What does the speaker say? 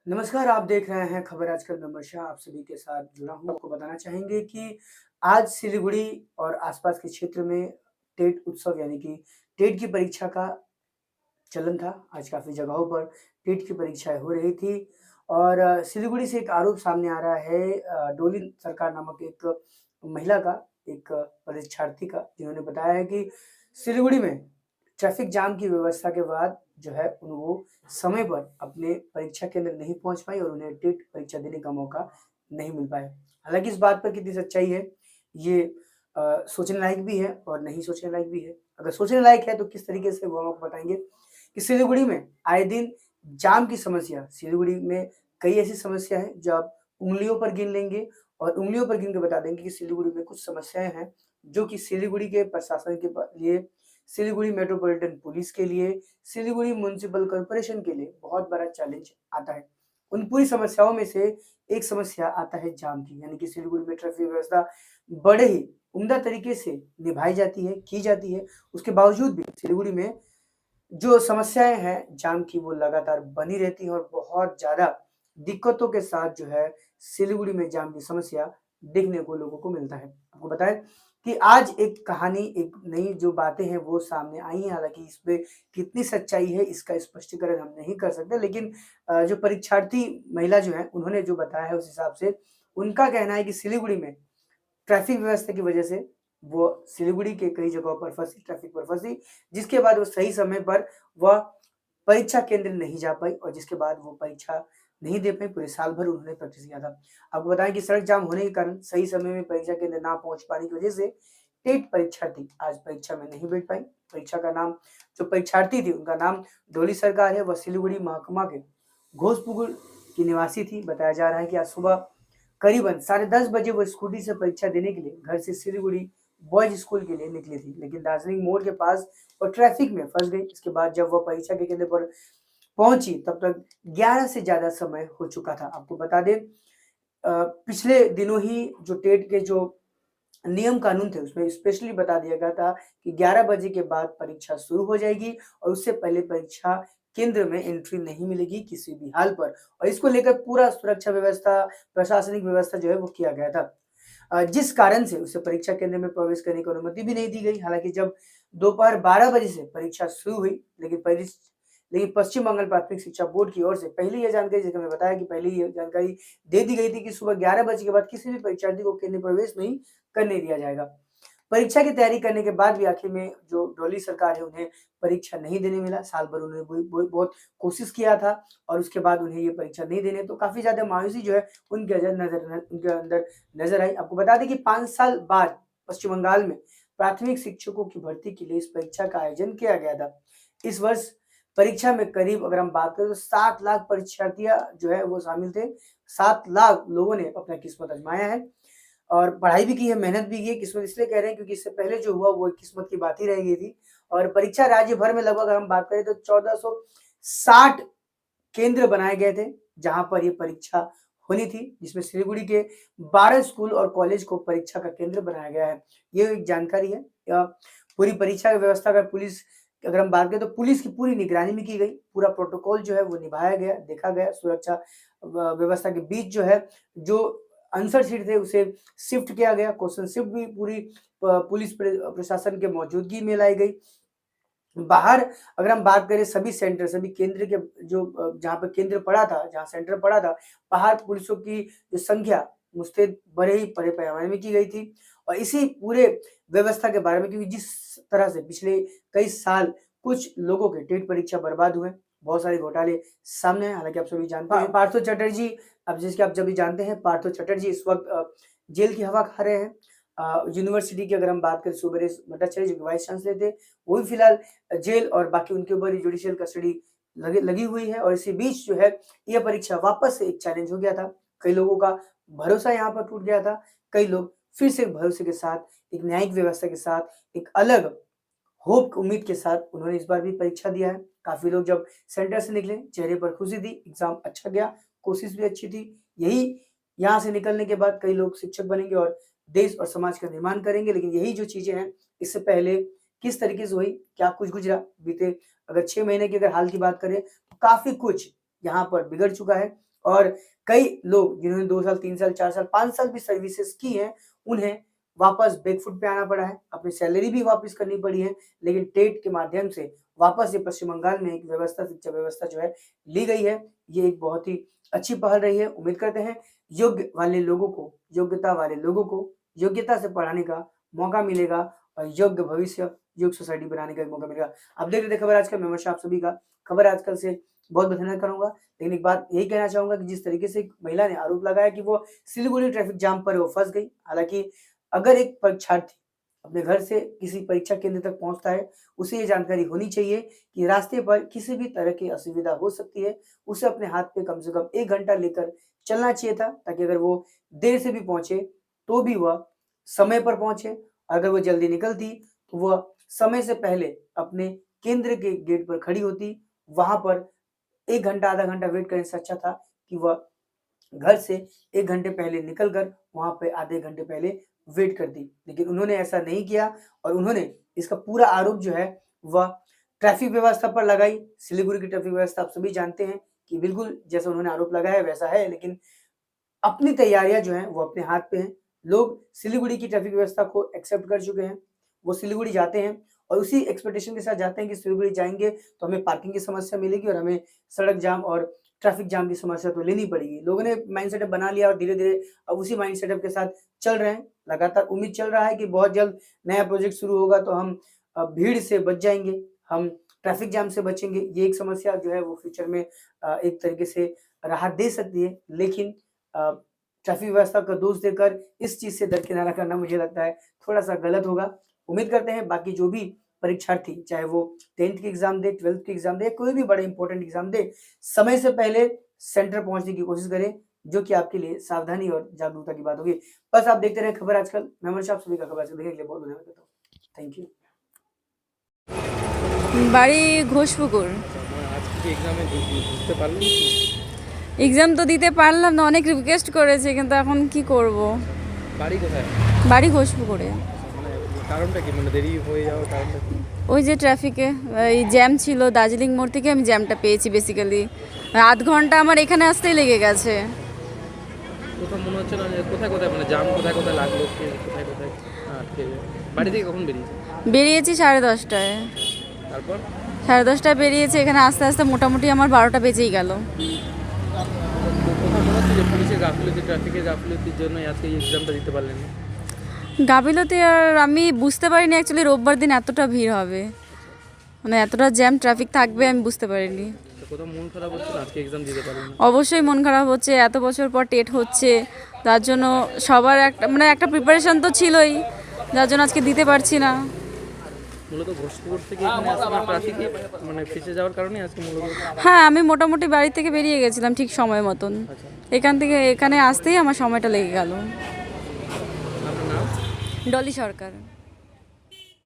नमस्कार, आप देख रहे हैं खबर आजकल मैं वर्षा आप सभी के साथ जुड़ा हूँ। आपको बताना चाहेंगे कि आज सिलीगुड़ी और आसपास के क्षेत्र में टेट उत्सव यानी कि टेट की परीक्षा का चलन था। आज काफ़ी जगहों पर टेट की परीक्षाएँ हो रही थी और सिलीगुड़ी से एक आरोप सामने आ रहा है डोली सरकार नामक एक महिला का, एक परीक्षार्थी का, जिन्होंने बताया है कि सिलीगुड़ी में ट्रैफ़िक जाम की व्यवस्था के बाद जो है वो समय पर अपने परीक्षा केंद्र नहीं पहुँच पाईं और उन्हें टेट परीक्षा देने का मौका नहीं मिल पाया। हालाँकि इस बात पर कितनी सच्चाई है, ये सोचने लायक भी है और नहीं सोचने लायक भी है। अगर सोचने लायक है तो किस तरीके से वो हम आपको बताएँगे कि सिलीगुड़ी में आए दिन जाम की समस्या, सिलीगुड़ी में कई ऐसी समस्या है जो आप उँगलियों पर गिन लेंगे और उँगलियों पर गिन के बता देंगे कि सिलीगुड़ी में कुछ समस्याएँ हैं, जो कि सिलीगुड़ी के प्रशासन के लिए, सिलीगुड़ी मेट्रोपॉलिटन पुलिस के लिए, सिलीगुड़ी म्युनिसिपल कॉर्पोरेशन के लिए बहुत बड़ा चैलेंज आता है। उन पूरी समस्याओं में से एक समस्या आता है जाम की, यानी कि सिलीगुड़ी में ट्रैफिक व्यवस्था बड़े ही उम्दा तरीके से निभाई जाती है, की जाती है। उसके बावजूद भी सिलीगुड़ी में जो समस्याएँ हैं जाम की वो लगातार बनी रहती हैं और बहुत ज़्यादा दिक्कतों के साथ जो है सिलीगुड़ी में जाम की समस्या देखने को लोगों को मिलता है। आपको बताएँ कि आज एक कहानी, एक नई जो बातें हैं वो सामने आई हैं, हालाँकि इसमें कितनी सच्चाई है इसका स्पष्टीकरण हम नहीं कर सकते, लेकिन जो परीक्षार्थी महिला जो है उन्होंने जो बताया है उस हिसाब से उनका कहना है कि सिलीगुड़ी में ट्रैफिक व्यवस्था की वजह से वो सिलीगुड़ी के कई जगहों पर फँसी, ट्रैफिक पर फँसी, जिसके बाद वो सही समय पर वह परीक्षा केंद्र नहीं जा पाई और जिसके बाद वो परीक्षा नहीं दे पाई, पूरे साल भर उन्होंने प्रैक्टिस किया था। आपको बताएँ कि सड़क जाम होने के कारण सही समय में परीक्षा केंद्र ना पहुँच पाने की वजह से टेट परीक्षार्थी आज परीक्षा में नहीं बैठ पाई। परीक्षा का नाम जो परीक्षार्थी थी उनका नाम डोली सरकार है, वह सिलीगुड़ी महकुमा के घोसपुकुर की निवासी थी। बताया जा रहा है कि आज सुबह करीबन साढ़े 10 बजे वो स्कूटी से परीक्षा देने के लिए घर से सिलीगुड़ी बॉयज़ स्कूल के लिए निकली थी, लेकिन दार्जिलिंग मोड़ के पास वो ट्रैफिक में फँस गई। इसके बाद जब वो परीक्षा के केंद्र पर पहुँची तब तक 11 से ज़्यादा समय हो चुका था। आपको बता दें पिछले दिनों ही जो टेट के जो नियम कानून थे उसमें स्पेशली बता दिया गया था कि 11 बजे के बाद परीक्षा शुरू हो जाएगी और उससे पहले परीक्षा केंद्र में एंट्री नहीं मिलेगी किसी भी हाल पर और इसको लेकर पूरा सुरक्षा व्यवस्था, प्रशासनिक व्यवस्था जो है वो किया गया था। जिस कारण से उसे परीक्षा केंद्र में प्रवेश करने की अनुमति भी नहीं दी गई। हालाँकि जब दोपहर 12 बजे से परीक्षा शुरू हुई, लेकिन पश्चिम बंगाल प्राथमिक शिक्षा बोर्ड की ओर से पहले ये जानकारी, जैसे मैंने बताया कि पहले ये जानकारी दे दी गई थी कि सुबह 11 बजे के बाद किसी भी परीक्षार्थी को केंद्र में प्रवेश नहीं करने दिया जाएगा। परीक्षा की तैयारी करने के बाद भी आखिर में जो डोली सरकार है उन्हें परीक्षा नहीं देने मिला। साल भर उन्होंने बहुत कोशिश किया था और उसके बाद उन्हें ये परीक्षा नहीं देने, तो काफ़ी ज़्यादा मायूसी जो है उनके अंदर नज़र आई। आपको बता दें कि 5 साल बाद पश्चिम बंगाल में प्राथमिक शिक्षकों की भर्ती के लिए इस परीक्षा का आयोजन किया गया था। इस वर्ष परीक्षा में करीब अगर हम बात करें तो 7 लाख परीक्षार्थियाँ जो है वो शामिल थे। 7 लाख लोगों ने अपना किस्मत आज़माया है और पढ़ाई भी की है, मेहनत भी की है। किस्मत इसलिए कह रहे हैं क्योंकि इससे पहले जो हुआ वो किस्मत की बात ही रह गई थी और परीक्षा राज्य भर में लगभग अगर हम बात करें तो 1460 केंद्र बनाए गए थे, जहाँ पर ये परीक्षा होनी थी, जिसमें सिलीगुड़ी के 12 स्कूल और कॉलेज को परीक्षा का केंद्र बनाया गया है। ये एक जानकारी है। पूरी परीक्षा की व्यवस्था अगर हम बात करें तो पुलिस की पूरी निगरानी भी की गई, पूरा प्रोटोकॉल जो है वो निभाया गया, देखा गया। सुरक्षा व्यवस्था के बीच जो है, जो आंसर शीट थे उसे शिफ्ट किया गया, क्वेश्चन शिफ्ट भी पूरी पुलिस प्रशासन के मौजूदगी में लाई गई। बाहर अगर हम बात करें सभी केंद्र के जो जहाँ पे केंद्र पड़ा था, जहाँ सेंटर पड़ा था, बाहर पुलिसों की जो संख्या मुझसे बड़े ही बड़े पैमाने में की गई थी और इसी पूरे व्यवस्था के बारे में, क्योंकि जिस तरह से पिछले कई साल कुछ लोगों के टेट परीक्षा बर्बाद हुए, बहुत सारे घोटाले सामने आए। हालाँकि आप सभी जानते हैं पार्थो चटर्जी, अब जिसके आप सभी जानते हैं पार्थो चटर्जी इस वक़्त जेल की हवा खा रहे हैं। यूनिवर्सिटी की अगर हम बात करें सुबेरेस भट्टाचार्य जो कि वाइस चांसलर थे, वो भी फिलहाल जेल और बाकी उनके ऊपर जुडिशियल कस्टडी लगी हुई है और इसी बीच जो है ये परीक्षा वापस से एक चैलेंज हो गया था। कई लोगों का भरोसा यहाँ पर टूट गया था। कई लोग फिर से भरोसे के साथ, एक न्यायिक व्यवस्था के साथ, एक अलग होप उम्मीद के साथ उन्होंने इस बार भी परीक्षा दिया है। काफ़ी लोग जब सेंटर से निकले, चेहरे पर खुशी थी, एग्ज़ाम अच्छा गया, कोशिश भी अच्छी थी। यही यहाँ से निकलने के बाद कई लोग शिक्षक बनेंगे और देश और समाज का निर्माण करेंगे। लेकिन यही जो चीज़ें हैं, इससे पहले किस तरीके से हुई, क्या कुछ गुज़रा, बीते अगर 6 महीने की अगर हाल की बात करें, तो काफ़ी कुछ यहाँ पर बिगड़ चुका है और कई लोग जिन्होंने 2 साल, 3 साल, 4 साल, 5 साल भी सर्विसेज़ की हैं, उन्हें वापस बैकफुट पे आना पड़ा है, अपनी सैलरी भी वापस करनी पड़ी है, लेकिन टेट के माध्यम से वापस ये पश्चिम बंगाल में एक व्यवस्था, शिक्षा व्यवस्था जो है ली गई है। ये एक बहुत ही अच्छी पहल रही है। उम्मीद करते हैं योग्य वाले लोगों को, योग्यता वाले लोगों को योग्यता से पढ़ाने का मौका मिलेगा और योग्य भविष्य, योग्य सोसाइटी बनाने का एक मौका मिलेगा। आप देख रहे थे खबर आजकल, मैं हमेशा आप सभी का खबर आजकल से बहुत-बहुत धन्यवाद करूँगा। लेकिन एक बात यही कहना चाहूँगा कि जिस तरीके से एक महिला ने आरोप लगाया कि वो सिलीगुड़ी ट्रैफिक जाम पर वो फँस गई। हालाँकि अगर एक परीक्षार्थी अपने घर से किसी परीक्षा केंद्र तक पहुँचता है, उसे ये जानकारी होनी चाहिए कि रास्ते पर किसी भी तरह की असुविधा हो सकती है। उसे अपने हाथ पे कम से कम 1 घंटा लेकर चलना चाहिए था, ताकि अगर वो देर से भी पहुँचे, तो भी वह समय पर पहुँचे। अगर वो जल्दी निकलती, तो वह समय से पहले अपने केंद्र के गेट पर खड़ी होती। वहाँ पर 1 घंटा, आधा घंटा वेट करने से अच्छा था कि वह घर से 1 घंटे पहले निकल कर वहाँ पे आधे घंटे पहले वेट कर दी। लेकिन उन्होंने ऐसा नहीं किया और उन्होंने इसका पूरा आरोप जो है वह ट्रैफिक व्यवस्था पर लगाई। सिलीगुड़ी की ट्रैफिक व्यवस्था आप सभी जानते हैं कि बिल्कुल जैसा उन्होंने आरोप लगाया है वैसा है, लेकिन अपनी तैयारियाँ जो हैं वो अपने हाथ पे हैं। लोग सिलीगुड़ी की ट्रैफिक व्यवस्था को एक्सेप्ट कर चुके हैं। वो सिलीगुड़ी जाते हैं और उसी एक्सपेक्टेशन के साथ जाते हैं कि सिलीगुड़ी जाएँगे तो हमें पार्किंग की समस्या मिलेगी और हमें सड़क जाम और ट्रैफिक जाम की समस्या तो लेनी पड़ेगी। लोगों ने माइंड सेटअप बना लिया और धीरे-धीरे अब उसी माइंड सेटअप के साथ चल रहे हैं। लगातार उम्मीद चल रहा है कि बहुत जल्द नया प्रोजेक्ट शुरू होगा तो हम भीड़ से बच जाएँगे, हम ट्रैफिक जाम से बचेंगे। ये एक समस्या जो है वो फ्यूचर में एक तरीके से राहत दे सकती है। लेकिन ट्रैफिक व्यवस्था को दोष देकर इस चीज़ से दरकिनारा करना मुझे लगता है थोड़ा-सा गलत होगा। उम्मीद करते हैं बाकी जो भी परीक्षार्थी, चाहे वो 10th की एग्ज़ाम दे, 12th की एग्ज़ाम दे, कोई भी बड़ा इम्पोर्टेंट एग्ज़ाम दे, समय से पहले सेंटर पहुँचने की कोशिश करें, जो कि आपके लिए सावधानी और जागरूकता की बात होगी। बस आप देखते रहें खबर आजकल। मैं हमेशा आप सभी का खबर आजकल देखने के लिए बहुत धन्यवाद करता हूँ। Thank you. বাড়ি ঘোষপুকুর। আজকে কি এক্সামে বুঝতে পারলেন কি? এক্সাম তো দিতে পারলাম না, অনেক রিকোয়েস্ট করেছে, কিন্তু এখন কি করব। বাড়ি কোথায়? বাড়ি ঘোষপুকুরে। মানে কারণটা কি, মানে দেরি হয়ে যাওয়ার কারণটা কি? ওই যে ট্রাফিকে এই জ্যাম ছিল, দার্জিলিং মোড় থেকে আমি জ্যামটা পেয়েছি বেসিক্যালি। আধ ঘন্টা আমার এখানে আসতেই লেগে গেছে। কোথাও মনে হচ্ছে না যে কোথায় কোথায় মানে জাম কোথায় কোথায় লাগলো, কোথায় কোথায় আটকে যায়? বাড়ি থেকে কখন বেরিয়েছে? বেরিয়েছি 10:30টায়। তারপর 10:30টায় বেরিয়েছি, এখানে আস্তে আস্তে মোটামুটি আমার 12টা বেজেই গেল। কোথাও মনে হচ্ছে যে পুলিশের গাফিলতি, ট্রাফিকের গাফিলতির জন্য আজকে এই এক্সামটা দিতে পারলেন না? গাফিলতি আর আমি বুঝতে পারিনি অ্যাকচুয়ালি রোববার দিন এতটা ভিড় হবে, মানে এতটা জ্যাম ট্রাফিক থাকবে আমি বুঝতে পারিনি। কোথাও মন খারাপ হচ্ছে না আজকে এক্সাম দিতে পারলেন না? অবশ্যই মন খারাপ হচ্ছে, এত বছর পর টেট হচ্ছে, তার জন্য সবার একটা প্রিপারেশন তো ছিলই, যার জন্য আজকে দিতে পারছি না। মূলত ঘোষপুকুর থেকে এখানে আসার ট্রাফিকে মানে ফেসে যাওয়ার কারণে আজকে মূলত। হ্যাঁ, আমি মোটামুটি বাড়ি থেকে বেরিয়ে গেছিলাম ঠিক সময় মতন, আচ্ছা, এখান থেকে এখানে আসতেই আমার সময়টা লেগে গেল। আপনার নাম? ডলি সরকার।